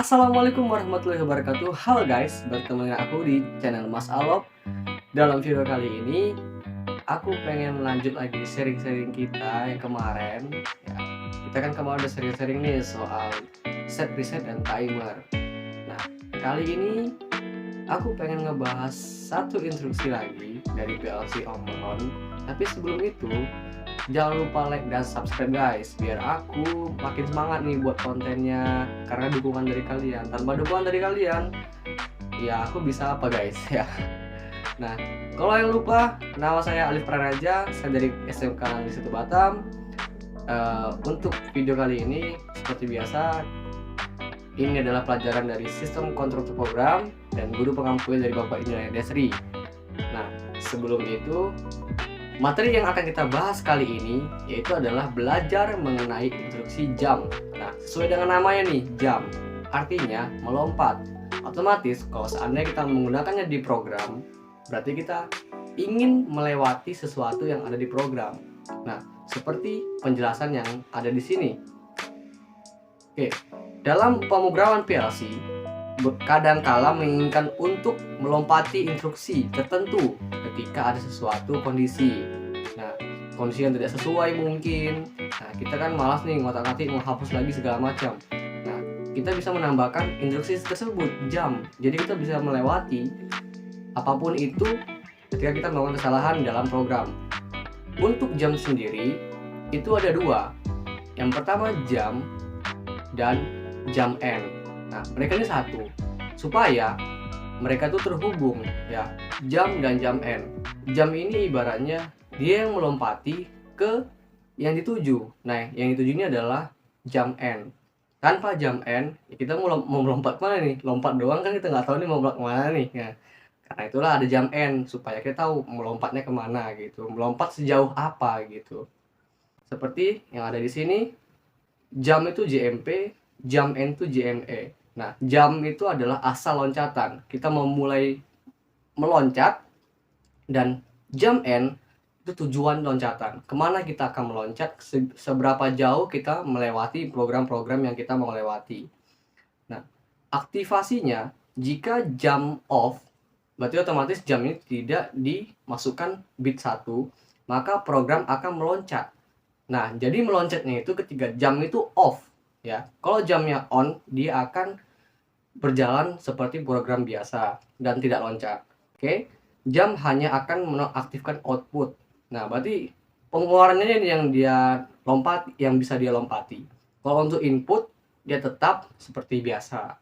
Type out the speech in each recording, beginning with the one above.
Assalamualaikum warahmatullahi wabarakatuh. Halo guys, bertemu dengan aku di channel Mas Alop. Dalam video kali ini, aku pengen lanjut lagi sharing-sharing kita yang kemarin. Ya, kita kan kemarin udah sharing-sharing nih soal set preset dan timer. Nah, kali ini aku pengen ngebahas satu instruksi lagi dari PLC on. Tapi sebelum itu, jangan lupa like dan subscribe guys, biar aku makin semangat nih buat kontennya, karena dukungan dari kalian. Tanpa dukungan dari kalian, ya aku bisa apa guys ya. Nah, kalau yang lupa, nama saya Alif Pranaja, saya dari SMK Negeri 1 Batam. Untuk video kali ini seperti biasa, ini adalah pelajaran dari sistem kontrol program dan guru pengampunya dari Bapak Insinyur Desri. Nah, sebelum itu, materi yang akan kita bahas kali ini yaitu adalah belajar mengenai instruksi jam. Nah, sesuai dengan namanya nih, jam. Artinya melompat. Otomatis kalau seandainya kita menggunakannya di program, berarti kita ingin melewati sesuatu yang ada di program. Nah, seperti penjelasan yang ada di sini. Oke, dalam pemrograman PLC, kadangkala menginginkan untuk melompati instruksi tertentu ketika ada sesuatu kondisi. Nah, kondisi yang tidak sesuai mungkin. Nah, kita kan malas nih ngotak-ngatik menghapus lagi segala macam. Nah, kita bisa menambahkan instruksi tersebut jam. Jadi kita bisa melewati apapun itu ketika kita melakukan kesalahan dalam program. Untuk jam sendiri itu ada dua. Yang pertama jam dan jam end. Nah, mereka ini satu supaya mereka tuh terhubung ya, jam dan jam end. Jam ini ibaratnya dia yang melompati ke yang dituju. Nah, yang dituju ini adalah jam end. Tanpa jam end, ya kita mau melompat mana nih? Lompat doang kan kita nggak tahu nih mau melompat kemana nih. Nah, karena itulah ada jam end supaya kita tahu melompatnya kemana gitu, melompat sejauh apa gitu. Seperti yang ada di sini, jam itu JMP, jam end itu JME. Nah, jam itu adalah asal loncatan. Kita memulai meloncat, dan jam end itu tujuan loncatan. Kemana kita akan meloncat, seberapa jauh kita melewati program-program yang kita mau lewati. Nah, aktivasinya jika jam off, berarti otomatis jam ini tidak dimasukkan bit 1, maka program akan meloncat. Nah, jadi meloncatnya itu ketika jam itu off ya. Kalau jamnya on, dia akan berjalan seperti program biasa dan tidak loncat. Oke. Jam hanya akan menonaktifkan output. Nah, berarti pengeluarannya ini yang dia lompat, yang bisa dia lompati. Kalau untuk input, dia tetap seperti biasa.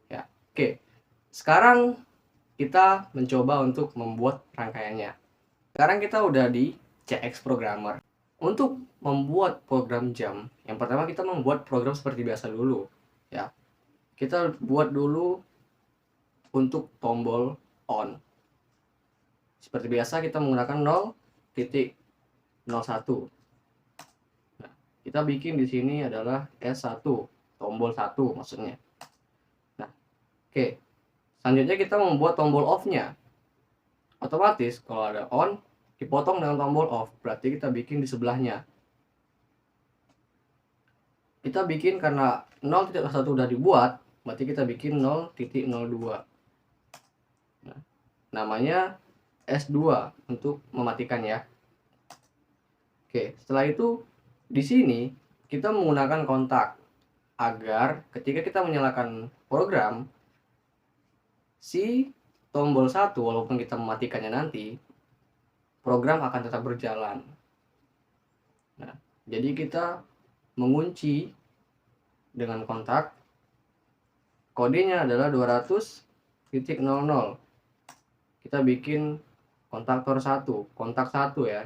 Ya. Oke. Sekarang kita mencoba untuk membuat rangkaiannya. Sekarang kita udah di CX Programmer. Untuk membuat program jam, yang pertama kita membuat program seperti biasa dulu. Ya. Kita buat dulu untuk tombol on. Seperti biasa kita menggunakan 0.01. Nah, kita bikin di sini adalah S1, tombol 1 maksudnya. Nah, oke. Selanjutnya kita membuat tombol off-nya. Otomatis kalau ada on dipotong dengan tombol off, berarti kita bikin di sebelahnya. Kita bikin karena 0.1 udah dibuat, berarti kita bikin 0.02. Nah, namanya S2 untuk mematikan ya. Oke, setelah itu di sini kita menggunakan kontak agar ketika kita menyalakan program, si tombol 1 walaupun kita mematikannya nanti, program akan tetap berjalan. Nah, jadi kita mengunci dengan kontak, kodenya adalah 200.00. Kita bikin kontaktor 1, kontak 1 ya,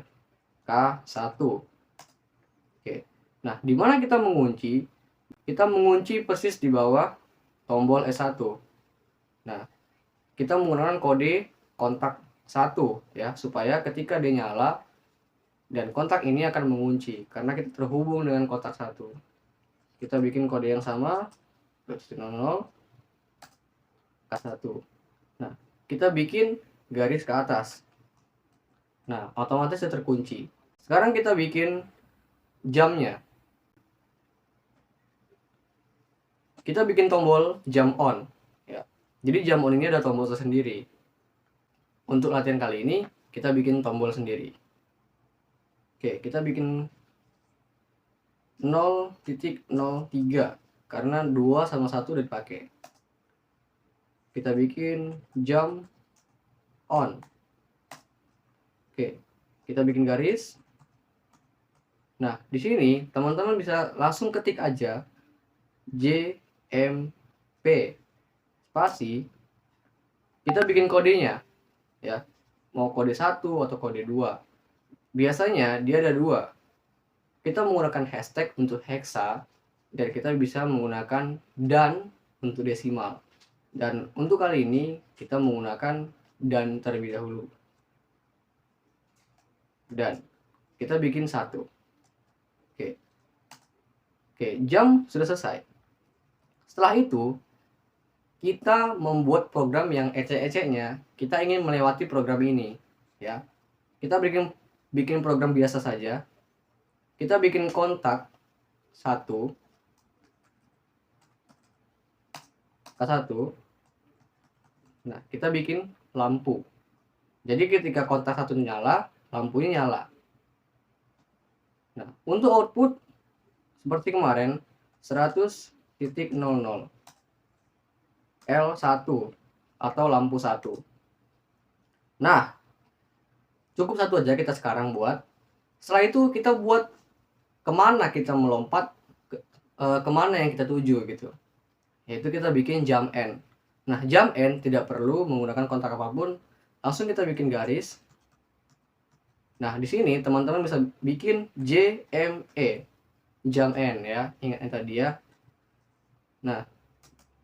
K1. Oke. Nah, di mana kita mengunci? Kita mengunci persis di bawah tombol S1. Nah, kita menggunakan kode kontak 1 ya, supaya ketika dia nyala dan kontak ini akan mengunci karena kita terhubung dengan kontak 1. Kita bikin kode yang sama, 200 K1. Nah, kita bikin garis ke atas. Nah, otomatis dia terkunci. Sekarang kita bikin jamnya. kita bikin tombol jam on ya. Jadi jam on ini ada tombol tersendiri. Untuk latihan kali ini kita bikin tombol sendiri. Oke, kita bikin 0.03 karena 2 sama 1 udah dipakai. Kita bikin jam on. Oke, kita bikin garis. Nah, di sini teman-teman bisa langsung ketik aja JMP spasi. Kita bikin kodenya ya. Mau kode 1 atau kode 2. Biasanya dia ada 2. Kita menggunakan hashtag untuk hexa dan kita bisa menggunakan dan untuk desimal. Dan untuk kali ini kita menggunakan dan terlebih dahulu. Dan kita bikin 1. Oke, jam sudah selesai. Setelah itu kita membuat program yang ecek-eceknya. Kita ingin melewati program ini ya. Kita bikin program biasa saja. Kita bikin kontak 1 K1. Nah, kita bikin lampu. Jadi ketika kontak 1 nyala, lampunya nyala. Nah, untuk output seperti kemarin 100.00 L1 atau lampu 1. Nah, cukup 1 aja kita sekarang buat. Setelah itu kita buat kemana kita melompat, kemana yang kita tuju gitu. Yaitu kita bikin jam N. Nah, jam N tidak perlu menggunakan kontak apapun, langsung kita bikin garis. Nah, di sini teman-teman bisa bikin JME, jam N ya, ingat yang tadi ya. Nah,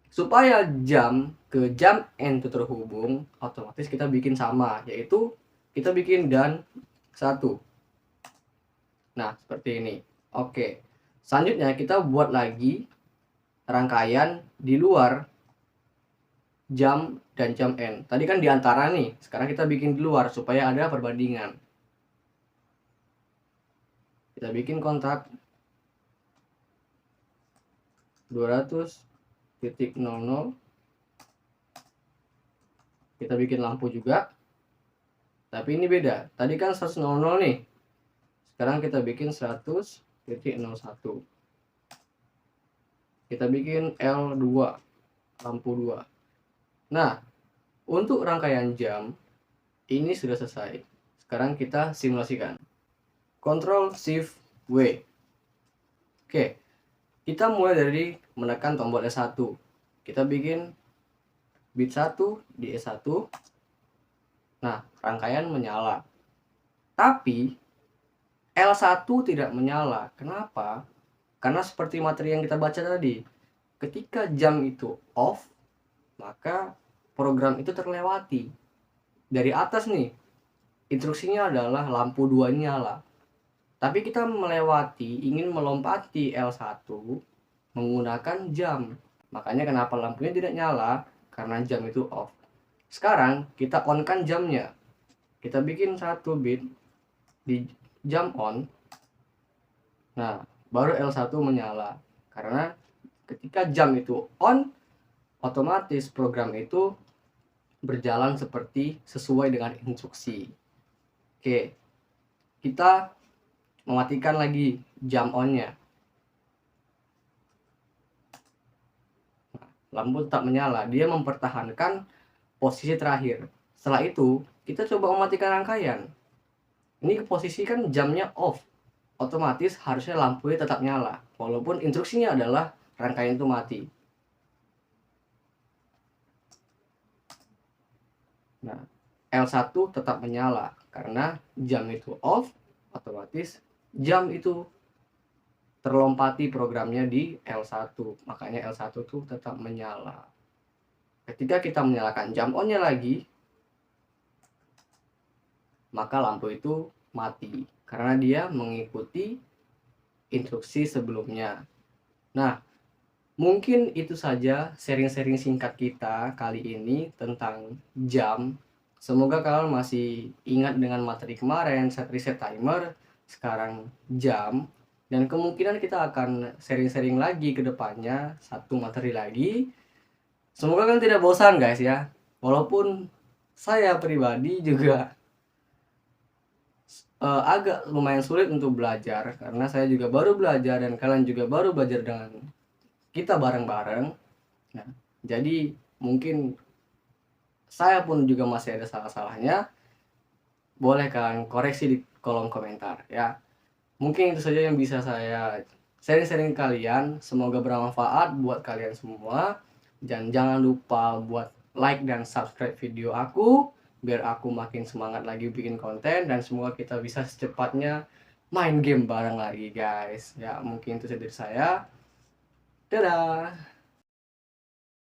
supaya jam ke jam N itu terhubung, otomatis kita bikin sama, yaitu kita bikin dan 1. Nah, seperti ini. Oke. Selanjutnya kita buat lagi rangkaian di luar jam dan jam N. Tadi kan di antara nih, sekarang kita bikin di luar supaya ada perbandingan. Kita bikin kontak 200.00. Kita bikin lampu juga. Tapi ini beda. Tadi kan 100.00 nih. Sekarang kita bikin 100.01. Kita bikin L2, lampu 2. Nah, untuk rangkaian jam ini sudah selesai. Sekarang kita simulasikan. Ctrl Shift W. Oke. Kita mulai dari menekan tombol S1. Kita bikin bit 1 di S1. Nah, rangkaian menyala. Tapi L1 tidak menyala. Kenapa? Karena seperti materi yang kita baca tadi, ketika jam itu off, maka program itu terlewati. Dari atas nih, instruksinya adalah lampu 2 nyala. Tapi kita ingin melompati L1 menggunakan jam. Makanya kenapa lampunya tidak nyala? Karena jam itu off. Sekarang kita on-kan jamnya. Kita bikin 1 bit di jam on. Nah, baru L1 menyala. Karena ketika jam itu on, otomatis program itu berjalan sesuai dengan instruksi. Oke. Kita mematikan lagi jam on-nya. Nah, lampu tetap menyala. Dia mempertahankan posisi terakhir. Setelah itu, kita coba mematikan rangkaian. Ini posisi kan jamnya off. Otomatis harusnya lampunya tetap nyala. Walaupun instruksinya adalah rangkaian itu mati. Nah, L1 tetap menyala. Karena jam itu off, otomatis jam itu terlompati programnya di L1. Makanya L1 tuh tetap menyala. Ketika kita menyalakan jam on-nya lagi, maka lampu itu mati. Karena dia mengikuti instruksi sebelumnya. Nah, mungkin itu saja sharing-sharing singkat kita kali ini tentang jam. Semoga kalian masih ingat dengan materi kemarin, set reset timer, sekarang jam. Dan kemungkinan kita akan sharing-sharing lagi ke depannya, satu materi lagi. Semoga kan tidak bosan guys ya. Walaupun saya pribadi juga agak lumayan sulit untuk belajar, karena saya juga baru belajar dan kalian juga baru belajar dengan kita bareng-bareng. Nah, jadi mungkin saya pun juga masih ada salah-salahnya. Boleh kalian koreksi di kolom komentar ya. Mungkin itu saja yang bisa saya sharing-sharing kalian. Semoga bermanfaat buat kalian semua. Dan jangan lupa buat like dan subscribe video aku, biar aku makin semangat lagi bikin konten. Dan semoga kita bisa secepatnya main game bareng lagi guys. Ya mungkin itu saja dari saya. Dadah.